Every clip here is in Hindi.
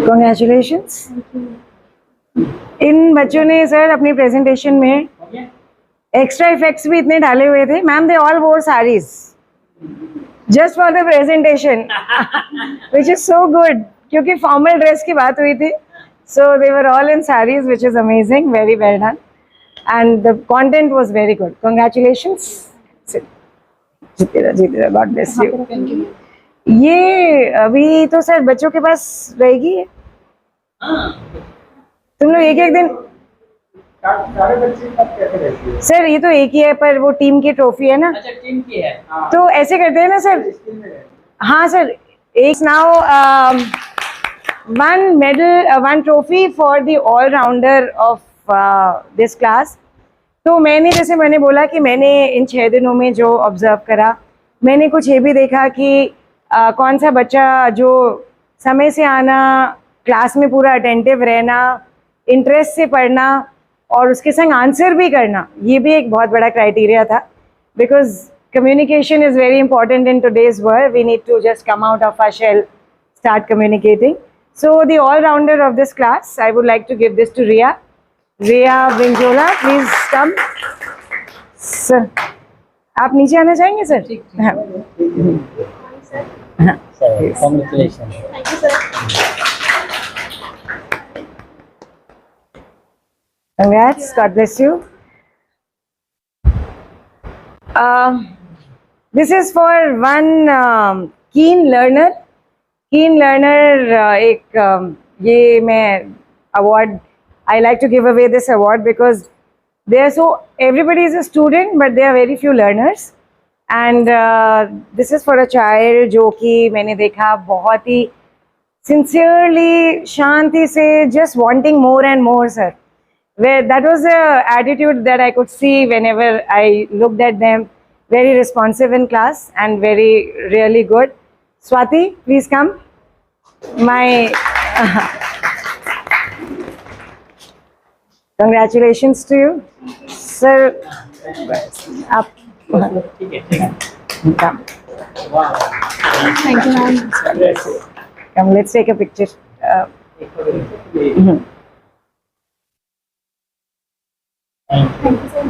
Congratulations. इन बच्चों ने सर अपनी प्रेजेंटेशन में एक्स्ट्रा इफेक्ट्स भी इतने डाले हुए थे. Ma'am, they all wore saris just for the presentation, which is so good, क्योंकि फॉर्मल ड्रेस की बात हुई थी. So they were all in saris, which is amazing, very well done, and the content was very good. Congratulations. जीतेरा, गॉड ब्लेस यू. ये अभी तो सर बच्चों के पास रहेगी. तुम लोग एक एक दिन सारे बच्चे कैसे रहती है? सर, ये तो एक ही है, पर वो टीम की ट्रॉफी है ना. अच्छा, टीम की है. तो ऐसे करते हैं ना सर. हाँ सर, एक now one medal, one trophy for the allrounder of this class. तो मैंने बोला कि मैंने इन 6 दिनों में जो ऑब्जर्व करा, मैंने कुछ ये भी देखा कि कौन सा बच्चा जो समय से आना, क्लास में पूरा अटेंटिव रहना, इंटरेस्ट से पढ़ना और उसके संग आंसर भी करना, ये भी एक बहुत बड़ा क्राइटेरिया था. Because communication is very important in today's world. We need to just come out of our shell, start communicating. So the allrounder of this class, I would like to give this to Riya. Riya Brinjola, please come. Sir, आप नीचे आना चाहेंगे सर? हाँ. Congratulations. Thank you, sir. Congrats, God bless you. This is for one keen learner. Keen learner, ये मैं award, I like to give away this award because everybody is a student, but there are very few learners. And this is for a child जो कि मैंने देखा बहुत ही sincerely, शांति से, just wanting more and more, sir. That was the attitude that I could see whenever I looked at them. Very responsive in class and really good. Swati, please come. Congratulations to you, sir. Up. Come. Wow. Thank you, ma'am. Come, let's take a picture. Thank you, sir.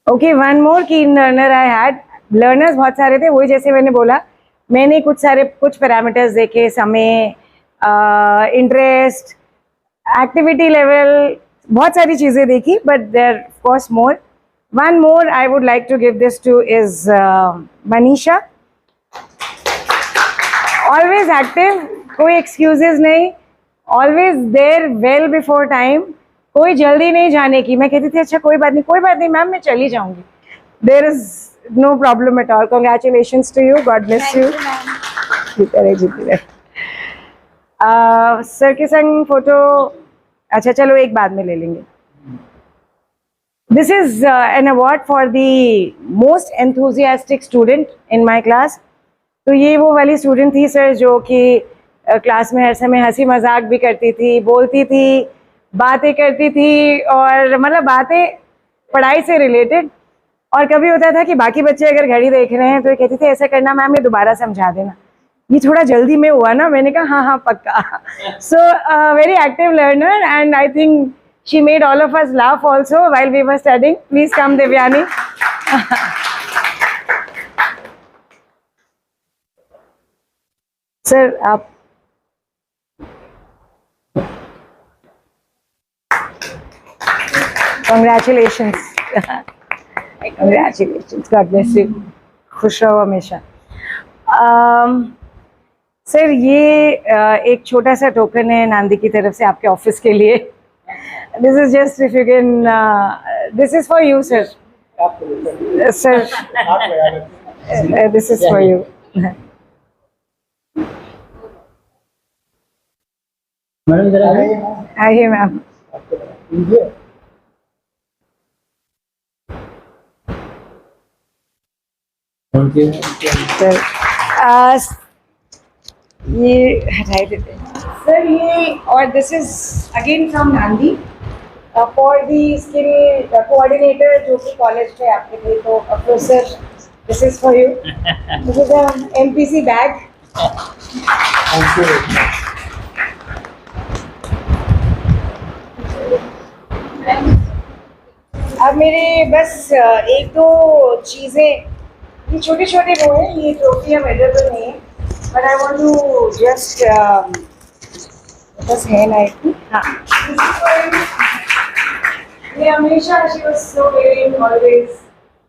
Okay, one more keen learner I had. Learners बहुत सारे थे, वही जैसे मैंने बोला, मैंने कुछ पैरामीटर्स देखे, समय, इंटरेस्ट, एक्टिविटी लेवल, बहुत सारी चीज़ें देखी, but there of course more. One more I would like to give this to is Manisha. Always active, कोई एक्सक्यूजेज नहीं, always there well before time, कोई जल्दी नहीं जाने की. मैं कहती थी अच्छा कोई बात नहीं मैम, मैं चली जाऊंगी. There is no problem at all. Congratulations to you, God bless you. जीते रहे. सर के संग फोटो, अच्छा चलो एक बाद में ले लेंगे. This is an award for the most enthusiastic student in my class. तो ये वो वाली स्टूडेंट थी सर जो कि क्लास में हर समय हंसी मजाक भी करती थी, बोलती थी, बातें करती थी, और मतलब बातें पढ़ाई से रिलेटेड. और कभी होता था कि बाकी बच्चे अगर घड़ी देख रहे हैं तो ये कहती थी ऐसा करना मैम, ये दोबारा समझा देना, ये थोड़ा जल्दी में हुआ ना. मैंने कहा हाँ पक्का. So very active learner, and I think she made all of us laugh also while we were studying. Please come Devyani. Sir आप Congratulations. Congratulations. God bless you. खुश रहो हमेशा. सर ये एक छोटा सा टोकन है नांदी की तरफ से आपके ऑफिस के लिए. This is just if you can, this is for you sir. Sir this is for you. Madam जरा आइए मैम. सर ये हटाई देते हैं सर. ये और दिस इज अगेन फ्रॉम नांदी फॉर दी स्किल कोऑर्डिनेटर जो कि कॉलेज में आपके थे. तो professor, this is for you. This is MPC bag. Thank you. अब मेरे बस एक दो चीज़ें, ये छोटे छोटे वो हैं, ये ट्रॉफी अवेलेबल नहीं है, but I want to just बस है ना एक, हाँ, ये हमेशा she was so caring always,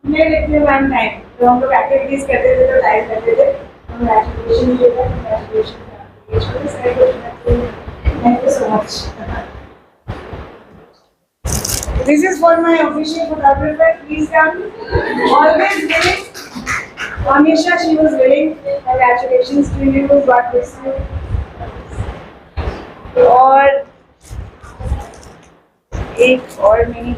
मैं लिखने वन टाइम तो हम लोग एक्टिविटीज करते थे तो टाइम करते थे, हम ग्रेजुएशन के लिए graduation. Thank you so much. This is for my official photographer. Please come. Always willing. Amisha, she was willing. Congratulations to you. God bless you. और एक और मैंने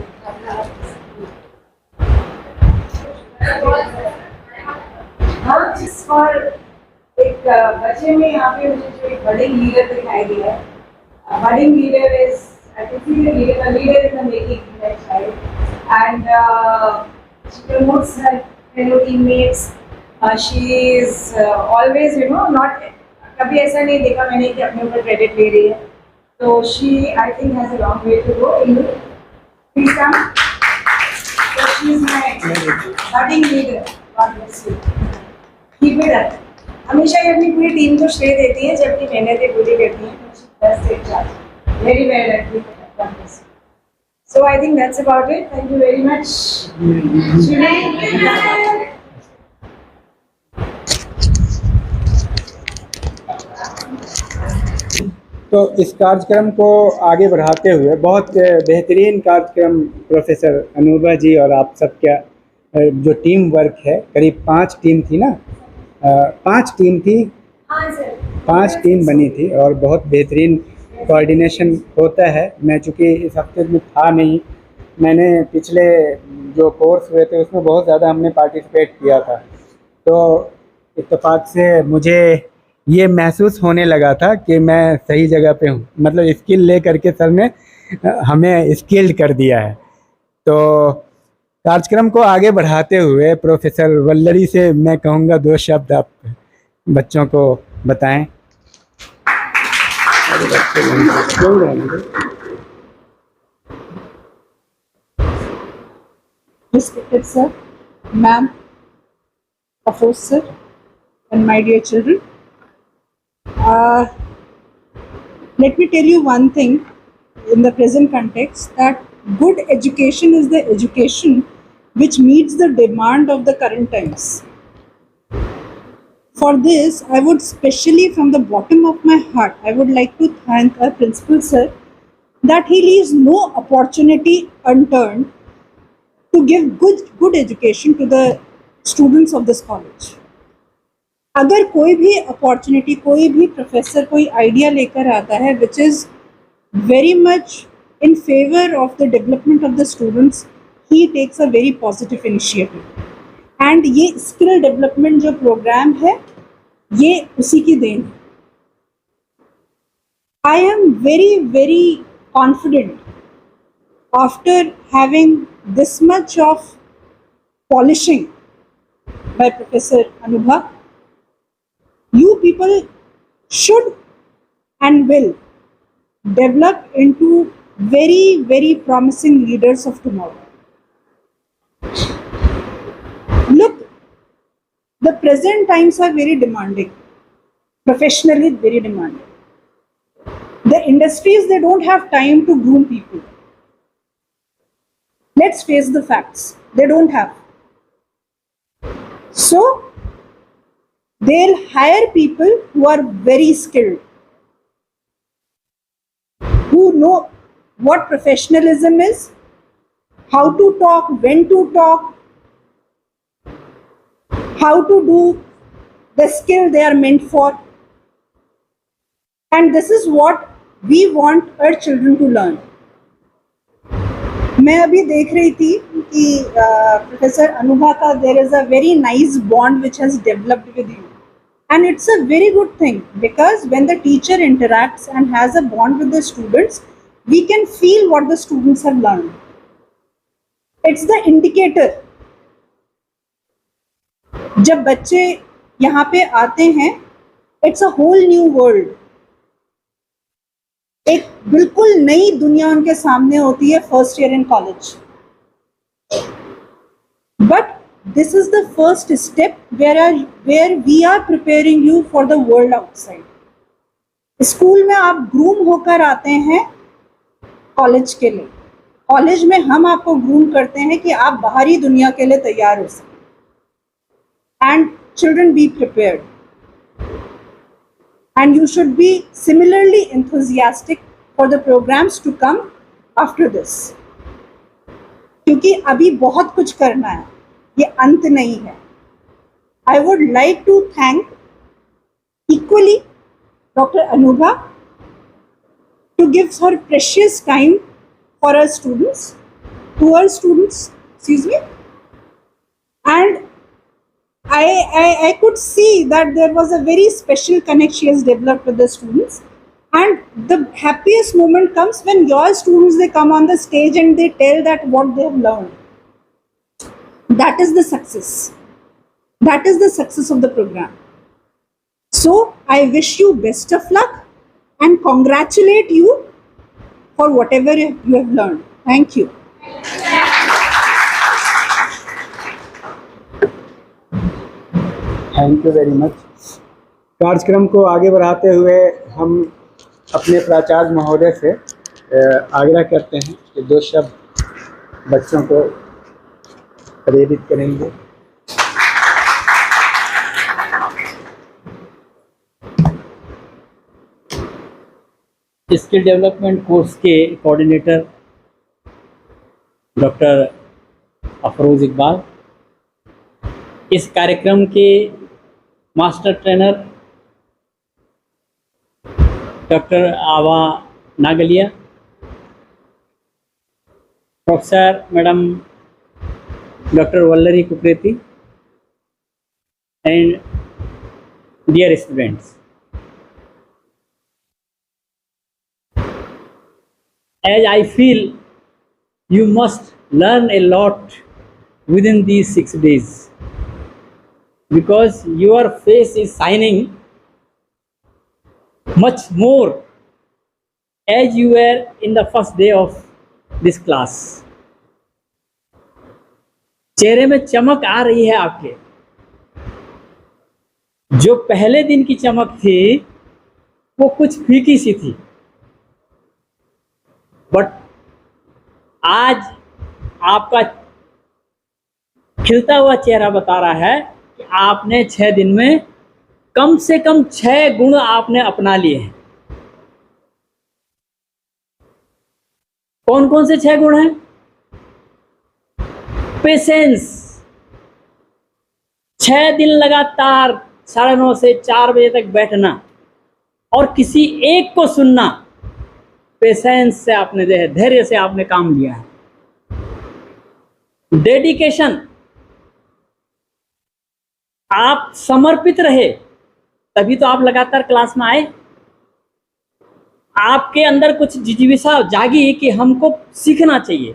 हाँ जिस और एक बच्चे में यहाँ पे मुझे जो एक बड़े लीडर दिखाई दिया है, budding leader is, I can see the leader in the making in that child, and she promotes her fellow teammates. She is always, you know, not कभी ऐसा नहीं देखा मैंने कि अपने ऊपर क्रेडिट ले रही है, तो she I think has a long way to go. Please come. So she is my budding leader. God bless you. Keep it up. हमेशा ये अपनी पूरी टीम को श्रेय देती है जबकि मेहनतें पूरी करती हैं, तो she does take charge. Very well done. So I think that's about it. Thank you very much. तो इस कार्यक्रम को आगे बढ़ाते हुए बहुत बेहतरीन कार्यक्रम प्रोफेसर अनुभा जी और आप सबका जो टीम वर्क है, करीब 5 टीम थी ना, 5 टीम थी, हाँ सर, 5 टीम बनी थी और बहुत बेहतरीन कोऑर्डिनेशन होता है। मैं चूँकि इस हफ्ते में था नहीं, मैंने पिछले जो कोर्स हुए थे उसमें बहुत ज़्यादा हमने पार्टिसिपेट किया था, तो इत्तेफाक से मुझे ये महसूस होने लगा था कि मैं सही जगह पे हूँ, मतलब स्किल ले करके सर ने हमें स्किल्ड कर दिया है। तो कार्यक्रम को आगे बढ़ाते हुए प्रोफेसर वल्लरी से मैं कहूँगा 2 शब्द आप बच्चों को बताएं। Respected sir, ma'am, professor, and my dear children, let me tell you one thing in the present context, that good education is the education which meets the demand of the current times. For this, I would specially from the bottom of my heart, I would like to thank our principal sir that he leaves no opportunity unturned to give good education to the students of this college. अगर कोई भी अपॉर्चुनिटी, कोई भी प्रोफेसर कोई आइडिया लेकर आता है which is very much in favour of the development of the students, he takes a very positive initiative, and ये स्किल डेवलपमेंट जो प्रोग्राम है ये उसी की देन है. I am very very confident after having this much of polishing by Professor Anubha, you people should and will develop into very, very promising leaders of tomorrow. Look, the present times are very demanding, professionally very demanding. The industries, they don't have time to groom people. Let's face the facts, they don't have. So they'll hire people who are very skilled, who know what professionalism is, how to talk, when to talk, how to do the skill they are meant for. And this is what we want our children to learn. मैं अभी देख रही थी कि प्रोफेसर अनुभा का there is a very nice bond which has developed with you, and it's a very good thing because when the teacher interacts and has a bond with the students, we can feel what the students have learned. It's the indicator. जब बच्चे यहाँ पे आते हैं it's a whole new world. एक बिल्कुल नई दुनिया उनके सामने होती है first year in college. But this is the first step where we are preparing you for the world outside. School में आप ग्रूम होकर आते हैं कॉलेज के लिए, कॉलेज में हम आपको ग्रूम करते हैं कि आप बाहरी दुनिया के लिए तैयार हो सकें। And children be prepared, and you should be similarly enthusiastic for the programs to come after this, क्योंकि अभी बहुत कुछ करना है, ये अंत नहीं है। I would like to thank equally Dr. Anubha to give her precious time for her students, excuse me, and I could see that there was a very special connect she has developed with the students, and the happiest moment comes when your students, they come on the stage and they tell that what they have learned. That is the success. That is the success of the program. So I wish you best of luck and congratulate you for whatever you have learned. Thank you. Thank you very much. कार्यक्रम को आगे बढ़ाते हुए हम अपने प्राचार्य महोदय से आग्रह करते हैं कि 2 शब्द बच्चों को प्रेरित करेंगे। स्किल डेवलपमेंट कोर्स के कोऑर्डिनेटर डॉक्टर अफरोज इकबाल, इस कार्यक्रम के master trainer doctor Ava Nagaliya, professor madam doctor Vallari Kukreti, and dear students, as I feel you must learn a lot within these 6 days, because your face is shining much more as you were in the first day of this class. चेहरे में चमक आ रही है आपके। जो पहले दिन की चमक थी वो कुछ फीकी सी थी, बट आज आपका खिलता हुआ चेहरा बता रहा है कि आपने 6 दिन में कम से कम 6 गुण आपने अपना लिए हैं। कौन कौन से 6 गुण हैं? पेशेंस, 6 दिन लगातार 9:30 से 4 बजे तक बैठना और किसी एक को सुनना, पेशेंस से आपने धैर्य से आपने काम लिया है। डेडिकेशन, आप समर्पित रहे तभी तो आप लगातार क्लास में आए। आपके अंदर कुछ जिज्ञासा जागी कि हमको सीखना चाहिए,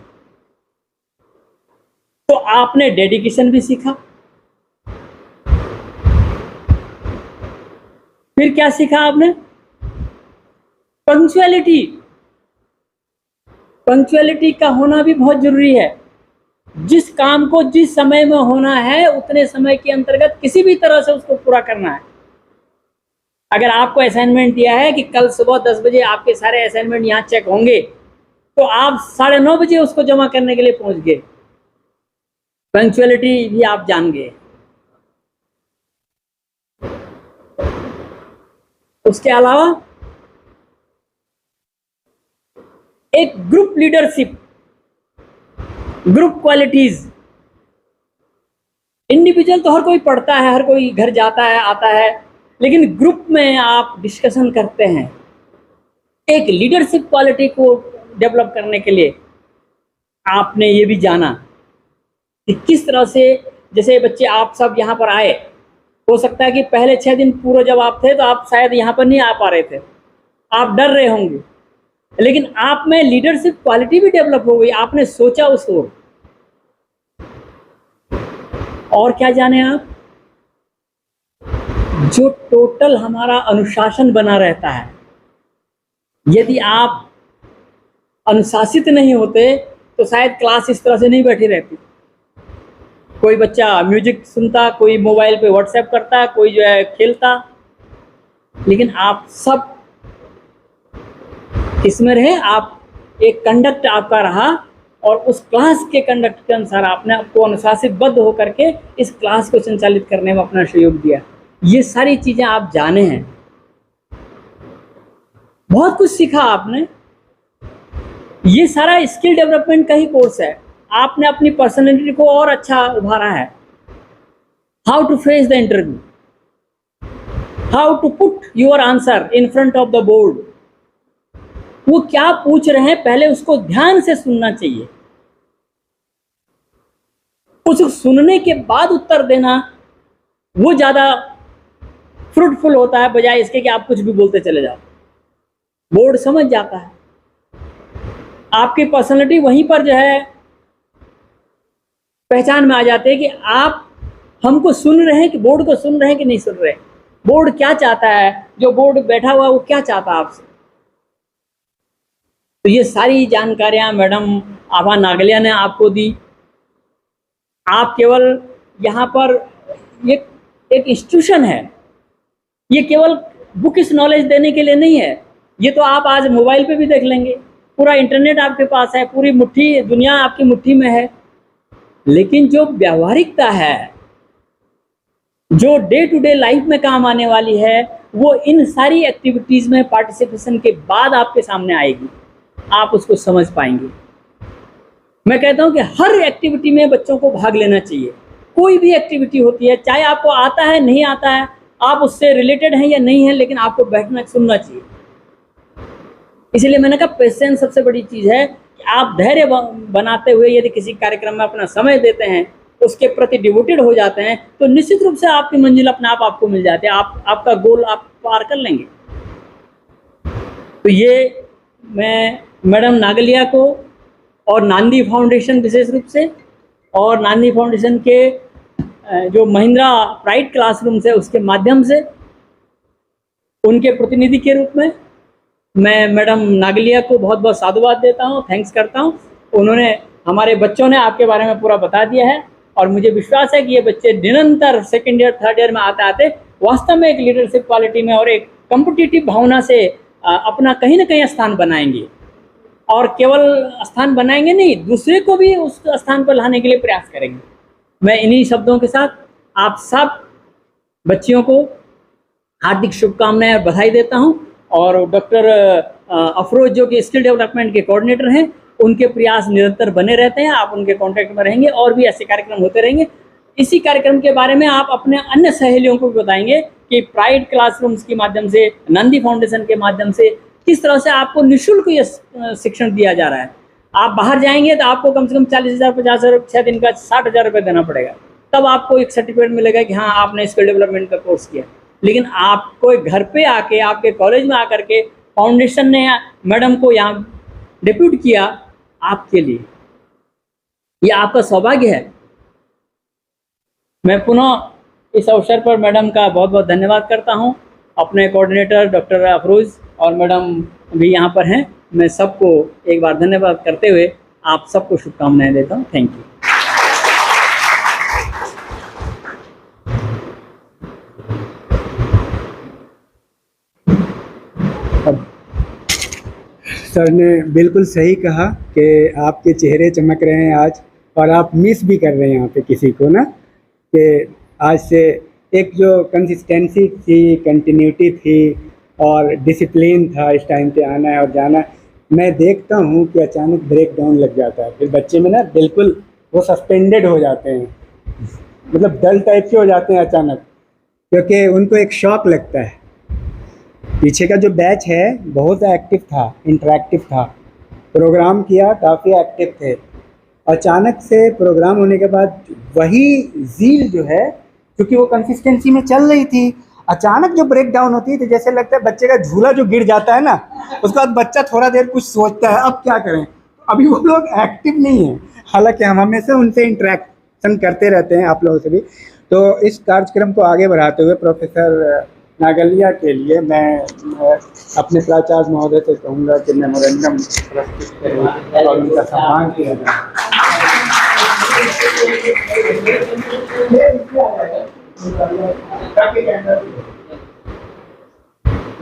तो आपने डेडिकेशन भी सीखा। फिर क्या सीखा आपने? पंक्चुअलिटी। पंक्चुअलिटी का होना भी बहुत जरूरी है। जिस काम को जिस समय में होना है उतने समय के अंतर्गत किसी भी तरह से उसको पूरा करना है। अगर आपको असाइनमेंट दिया है कि कल सुबह 10 बजे आपके सारे असाइनमेंट यहाँ चेक होंगे, तो आप 9:30 बजे उसको जमा करने के लिए पहुंच गए। पंक्चुअलिटी भी आप जान गए। उसके अलावा एक group leadership, group qualities. Individual तो हर कोई पढ़ता है, हर कोई घर जाता है आता है, लेकिन ग्रुप में आप डिस्कशन करते हैं। एक लीडरशिप क्वालिटी को डेवलप करने के लिए आपने ये भी जाना कि किस तरह से, जैसे बच्चे आप सब यहाँ पर आए, हो सकता है कि पहले 6 दिन पूरा जब आप थे तो आप शायद यहाँ पर नहीं आ पा रहे थे, आप डर रहे होंगे, लेकिन आप में लीडरशिप क्वालिटी भी डेवलप हो गई। आपने सोचा उस ओर। और क्या जाने आप? जो टोटल हमारा अनुशासन बना रहता है, यदि आप अनुशासित नहीं होते तो शायद क्लास इस तरह से नहीं बैठी रहती। कोई बच्चा म्यूजिक सुनता, कोई मोबाइल पे व्हाट्सएप करता, कोई जो है खेलता, लेकिन आप सब इसमें रहे, आप एक कंडक्ट आपका रहा और उस क्लास के कंडक्ट के अनुसार आपने आपको अनुशासित बद्ध होकर के इस क्लास को संचालित करने में अपना सहयोग दिया। ये सारी चीज़ें आप जाने हैं, बहुत कुछ सीखा आपने। ये सारा स्किल डेवलपमेंट का ही कोर्स है। आपने अपनी पर्सनैलिटी को और अच्छा उभारा है। How to face the interview, how to put your answer in front of the board. वो क्या पूछ रहे हैं पहले उसको ध्यान से सुनना चाहिए, उसको सुनने के बाद उत्तर देना वो ज़्यादा फ्रूटफुल होता है, बजाय इसके कि आप कुछ भी बोलते चले जाओ। बोर्ड समझ जाता है। आपकी पर्सनैलिटी वहीं पर जो है पहचान में आ जाती है कि आप हमको सुन रहे हैं कि बोर्ड को सुन रहे हैं कि नहीं सुन रहे। बोर्ड क्या चाहता है, जो बोर्ड बैठा हुआ है वो क्या चाहता है आपसे। तो ये सारी जानकारियां मैडम आभा नागलिया ने आपको दी। आप केवल यहाँ पर एक इंस्टीट्यूशन है, ये केवल बुकिश नॉलेज देने के लिए नहीं है। ये तो आप आज मोबाइल पे भी देख लेंगे, पूरा इंटरनेट आपके पास है, पूरी मुट्ठी दुनिया आपकी मुट्ठी में है। लेकिन जो व्यावहारिकता है, जो डे टू डे लाइफ में काम आने वाली है, वो इन सारी एक्टिविटीज़ में पार्टिसिपेशन के बाद आपके सामने आएगी, आप उसको समझ पाएंगे। मैं कहता हूं कि हर एक्टिविटी में बच्चों को भाग लेना चाहिए। कोई भी एक्टिविटी होती है, चाहे आपको आता है नहीं आता है, आप उससे रिलेटेड हैं या नहीं है, लेकिन आपको बैठना सुनना चाहिए। इसलिए मैंने कहा पेशेंस सबसे बड़ी चीज़ है कि आप धैर्य बनाते हुए यदि किसी कार्यक्रम में अपना समय देते हैं, उसके प्रति डिवोटेड हो जाते हैं, तो निश्चित रूप से आपकी मंजिल अपने आप आपको मिल जाती है। आपका गोल आप पार कर लेंगे। तो ये मैं मैडम नागलिया को और नांदी फाउंडेशन विशेष रूप से, और नांदी फाउंडेशन के जो महिंद्रा प्राइड क्लासरूम है उसके माध्यम से, उनके प्रतिनिधि के रूप में मैं मैडम नागलिया को बहुत बहुत साधुवाद देता हूँ, थैंक्स करता हूँ। उन्होंने, हमारे बच्चों ने आपके बारे में पूरा बता दिया है और मुझे विश्वास है कि ये बच्चे निरंतर सेकेंड ईयर थर्ड ईयर में आते आते वास्तव में एक लीडरशिप क्वालिटी में और एक कॉम्पिटिटिव भावना से अपना कहीं ना कहीं स्थान बनाएंगे। और केवल स्थान बनाएंगे नहीं, दूसरे को भी उस स्थान पर लाने के लिए प्रयास करेंगे। मैं इन्हीं शब्दों के साथ आप सब बच्चियों को हार्दिक शुभकामनाएं और बधाई देता हूं। और डॉक्टर अफरोज जो कि स्किल डेवलपमेंट के कोऑर्डिनेटर हैं, उनके प्रयास निरंतर बने रहते हैं। आप उनके कांटेक्ट में रहेंगे और भी ऐसे कार्यक्रम होते रहेंगे। इसी कार्यक्रम के बारे में आप अपने अन्य सहेलियों को भी बताएंगे कि प्राइड क्लासरूम्स के माध्यम से, नंदी फाउंडेशन के माध्यम से किस तरह से आपको निःशुल्क ये शिक्षण दिया जा रहा है। आप बाहर जाएंगे तो आपको कम से कम 40,000 50,000 6 दिन का 60,000 रुपये देना पड़ेगा, तब आपको एक सर्टिफिकेट मिलेगा कि हाँ आपने स्किल डेवलपमेंट का कोर्स किया। लेकिन आपको घर पे आके, आपके कॉलेज में आकर के फाउंडेशन ने मैडम को यहाँ डिप्यूट किया आपके लिए, ये आपका सौभाग्य है। मैं पुनः इस अवसर पर मैडम का बहुत बहुत धन्यवाद करता हूँ। अपने कोऑर्डिनेटर डॉक्टर अफरोज और मैडम भी यहाँ पर हैं, मैं सबको एक बार धन्यवाद करते हुए आप सबको शुभकामनाएं देता हूँ। Thank you. सर ने बिल्कुल सही कहा कि आपके चेहरे चमक रहे हैं आज, और आप मिस भी कर रहे हैं यहाँ पे किसी को ना, कि आज से एक जो कंसिस्टेंसी थी, कंटिन्यूटी थी और डिसिप्लिन था, इस टाइम पे आना है और जाना है। मैं देखता हूँ कि अचानक ब्रेक डाउन लग जाता है, फिर बच्चे में ना बिल्कुल वो सस्पेंडेड हो जाते हैं, मतलब डल टाइप के हो जाते हैं अचानक, क्योंकि उनको एक शॉक लगता है। पीछे का जो बैच है बहुत एक्टिव था, इंटरेक्टिव था, प्रोग्राम किया, काफ़ी एक्टिव थे। अचानक से प्रोग्राम होने के बाद वही ज़ील जो है, क्योंकि वो कंसिस्टेंसी में चल रही थी, अचानक जो ब्रेक डाउन होती है तो जैसे लगता है बच्चे का झूला जो गिर जाता है ना, उसके बाद बच्चा थोड़ा देर कुछ सोचता है अब क्या करें। अभी वो लोग एक्टिव नहीं हैं, हालांकि हम हमेशा उनसे इंटरेक्शन करते रहते हैं, आप लोगों से भी। तो इस कार्यक्रम को आगे बढ़ाते हुए प्रोफेसर नागलिया के लिए मैं अपने प्राचार्य महोदय से कहूँगा कि मेमोरेंडम प्रस्तुत करें और उनका सम्मान किया जाए।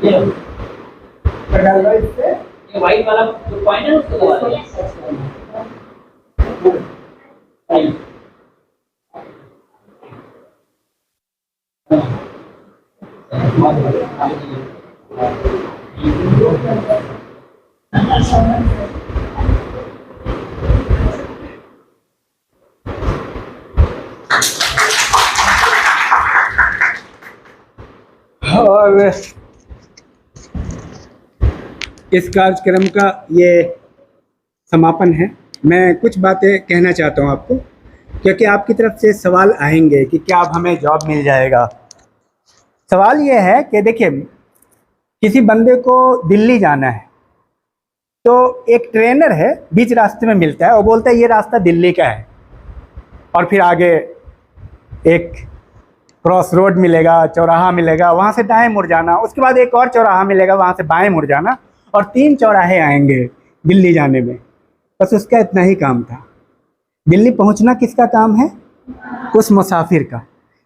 ये व्हाइट वाला जो पॉइंट है उसको दबा दीजिए। और इस कार्यक्रम का ये समापन है। मैं कुछ बातें कहना चाहता हूँ आपको, क्योंकि आपकी तरफ से सवाल आएंगे कि क्या अब हमें जॉब मिल जाएगा। सवाल ये है कि देखिए, किसी बंदे को दिल्ली जाना है तो एक ट्रेनर है, बीच रास्ते में मिलता है और बोलता है ये रास्ता दिल्ली का है, और फिर आगे एक क्रॉस रोड मिलेगा, चौराहा मिलेगा, वहाँ से दाएं मुड़ जाना, उसके बाद एक और चौराहा मिलेगा, वहाँ से बाएं मुड़ जाना, और 3 चौराहे आएंगे दिल्ली जाने में। बस उसका इतना ही काम था। दिल्ली पहुँचना किसका काम है? उस मुसाफिर का।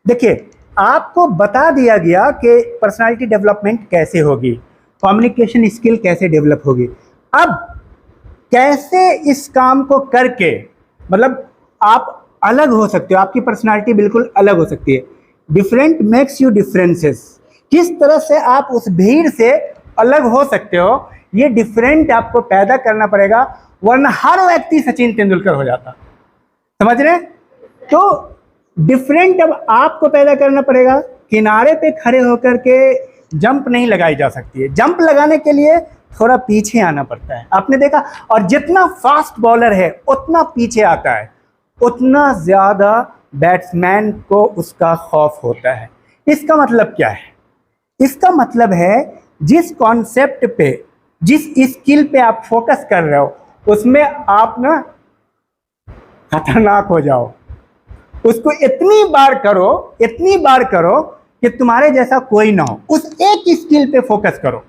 देखिए, आपको बता दिया गया कि पर्सनालिटी डेवलपमेंट कैसे होगी, कम्युनिकेशन स्किल कैसे डेवलप होगी। अब कैसे इस काम को करके मतलब आप अलग हो सकते हो, आपकी पर्सनालिटी बिल्कुल अलग हो सकती है। Different makes you differences. किस तरह से आप उस भीड़ से अलग हो सकते हो, ये डिफरेंट आपको पैदा करना पड़ेगा, वरना हर व्यक्ति सचिन तेंदुलकर हो जाता। समझ रहे हैं? तो डिफरेंट अब आपको पैदा करना पड़ेगा। किनारे पे खड़े होकर के जंप नहीं लगाई जा सकती है। जंप लगाने के लिए थोड़ा पीछे आना पड़ता है। आपने देखा, और जितना फास्ट बॉलर है उतना पीछे आता है, उतना ज़्यादा बैट्समैन को उसका खौफ होता है। इसका मतलब क्या है? इसका मतलब है जिस कॉन्सेप्ट पे, जिस स्किल पे आप फोकस कर रहे हो, उसमें आप ना खतरनाक हो जाओ। उसको इतनी बार करो कि तुम्हारे जैसा कोई ना हो। उस एक स्किल पे फोकस करो,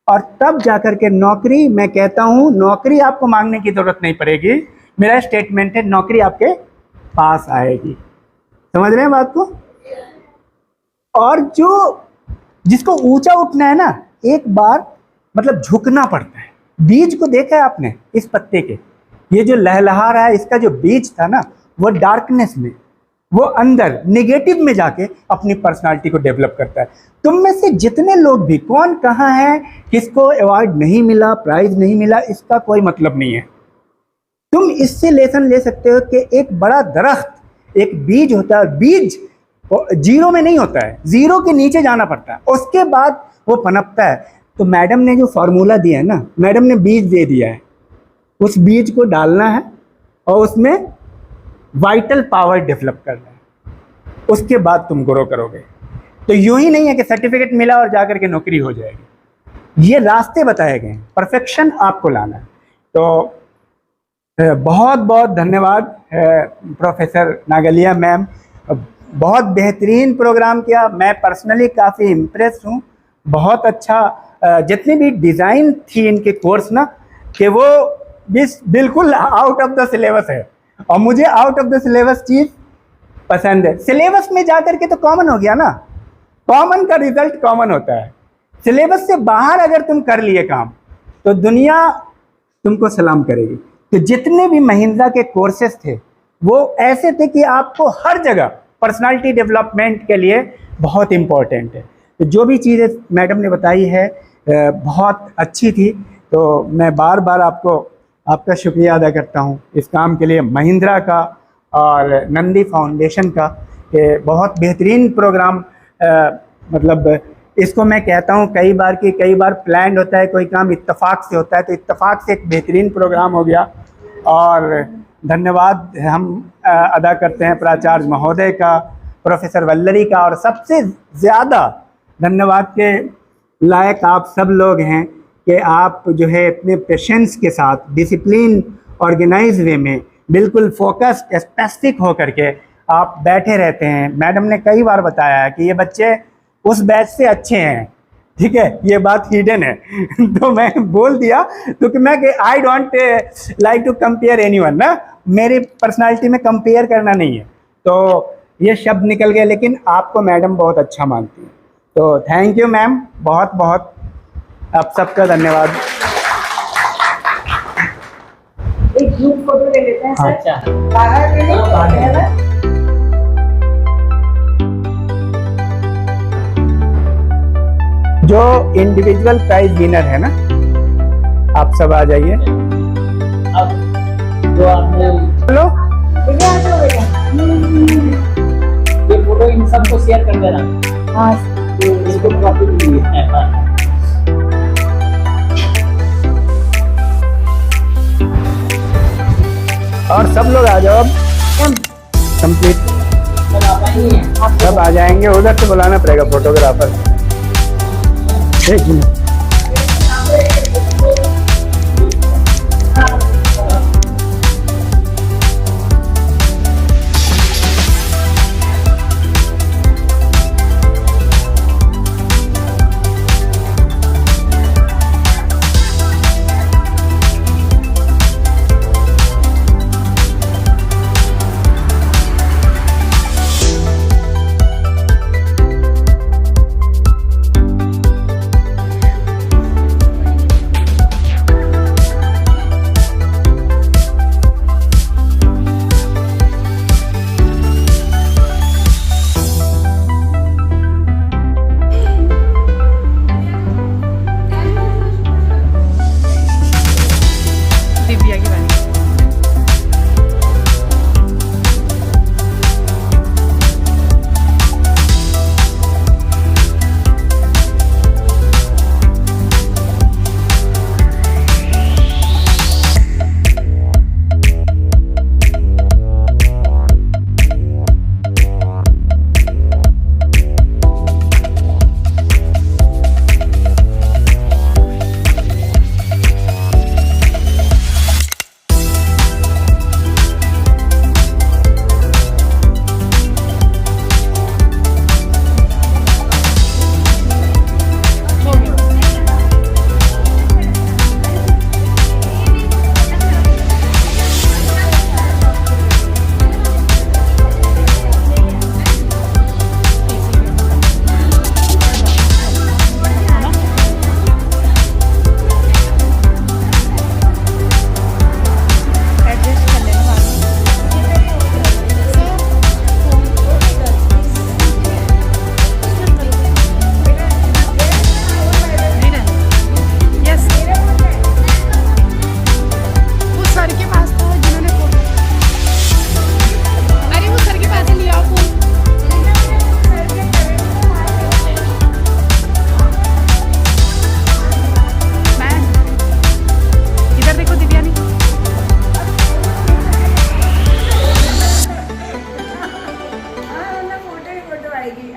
और तब जाकर के नौकरी, मैं कहता हूँ नौकरी आपको मांगने की जरूरत नहीं पड़ेगी। मेरा स्टेटमेंट है, नौकरी आपके पास आएगी। समझ रहे हैं बात को? और जिसको ऊंचा उठना है ना, एक बार मतलब झुकना पड़ता है। बीज को देखा है आपने इस पत्ते के, ये जो लहलहा रहा है, इसका जो बीज था ना, वो डार्कनेस में, वो अंदर नेगेटिव में जाके अपनी पर्सनालिटी को डेवलप करता है। तुम में से जितने लोग भी, कौन कहाँ है, किसको अवार्ड नहीं मिला, प्राइज नहीं मिला, इसका कोई मतलब नहीं है। तुम इससे लेसन ले सकते हो कि एक बड़ा दरख्त, एक बीज होता है, बीज जीरो में नहीं होता है, जीरो के नीचे जाना पड़ता है, उसके बाद वो पनपता है। तो मैडम ने जो फार्मूला दिया है ना, मैडम ने बीज दे दिया है, उस बीज को डालना है और उसमें वाइटल पावर डेवलप करना है, उसके बाद तुम ग्रो करोगे। तो यूं ही नहीं है कि सर्टिफिकेट मिला और जाकर के नौकरी हो जाएगी। ये रास्ते बताए गए हैं, परफेक्शन आपको लाना है। तो बहुत बहुत धन्यवाद प्रोफेसर नागलिया मैम, बहुत बेहतरीन प्रोग्राम किया। मैं पर्सनली काफ़ी इम्प्रेस हूँ। बहुत अच्छा, जितनी भी डिज़ाइन थी इनके कोर्स ना, कि वो बिल्कुल आउट ऑफ द सिलेबस है, और मुझे आउट ऑफ द सिलेबस चीज़ पसंद है। सिलेबस में जाकर के तो कॉमन हो गया ना, कॉमन का रिजल्ट कॉमन होता है। सिलेबस से बाहर अगर तुम कर लिए काम, तो दुनिया तुमको सलाम करेगी। तो जितने भी महिंद्रा के कोर्सेज थे, वो ऐसे थे कि आपको हर जगह पर्सनालिटी डेवलपमेंट के लिए बहुत इम्पोर्टेंट है। तो जो भी चीज़ें मैडम ने बताई है बहुत अच्छी थी। तो मैं बार बार आपका शुक्रिया अदा करता हूँ इस काम के लिए, महिंद्रा का और नंदी फाउंडेशन का, कि बहुत बेहतरीन प्रोग्राम। मतलब इसको मैं कहता हूँ कई बार प्लान होता है कोई काम, इत्तेफाक से होता है, तो इत्तेफाक से एक बेहतरीन प्रोग्राम हो गया। और धन्यवाद हम अदा करते हैं प्राचार्य महोदय का, प्रोफेसर वल्लरी का, और सबसे ज़्यादा धन्यवाद के लायक आप सब लोग हैं कि आप जो है अपने पेशेंस के साथ, डिसिप्लिन, ऑर्गेनाइज वे में, बिल्कुल फोकस्ड, स्पेसिफिक हो करके आप बैठे रहते हैं। मैडम ने कई बार बताया है कि ये बच्चे उस बैच से अच्छे हैं, ठीक है, ये बात हिडन है। तो मैं बोल दिया, क्योंकि मैं I don't like to compare anyone ना, मेरी पर्सनालिटी में कंपेयर करना नहीं है, तो ये शब्द निकल गए। लेकिन आपको मैडम बहुत अच्छा मानती है, तो थैंक यू मैम, बहुत बहुत आप सबका धन्यवाद। एक ग्रुप फोटो ले लेते हैं सर। अच्छा बाहर ले लो, है ना? जो इंडिविजुअल प्राइज विनर है ना, आप सब आ जाइए। अब जो आपने हेलो, दिव्या आ जाओ बेटा। ये फोटो इन सबको शेयर कर देना, हाँ इसको कॉपी कीजिए। और सब लोग आ जाओ अब, कंप्लीट सब आप आएंगे। सब आ जाएंगे। उधर से बुलाना पड़ेगा फोटोग्राफर। एक मिनट।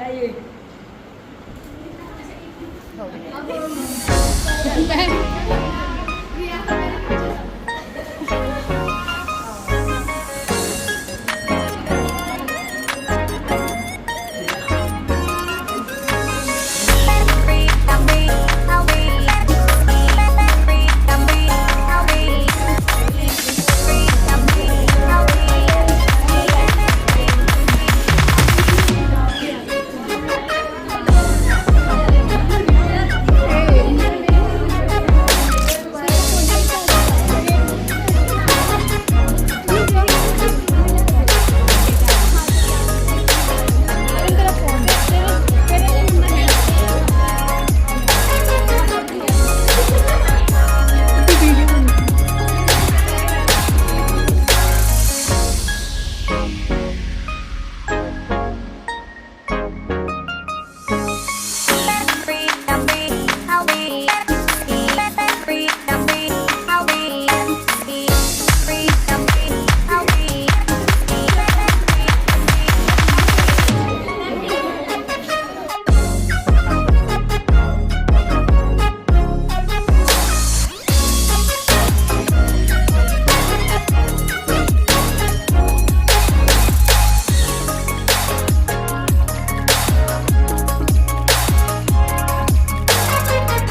आइए।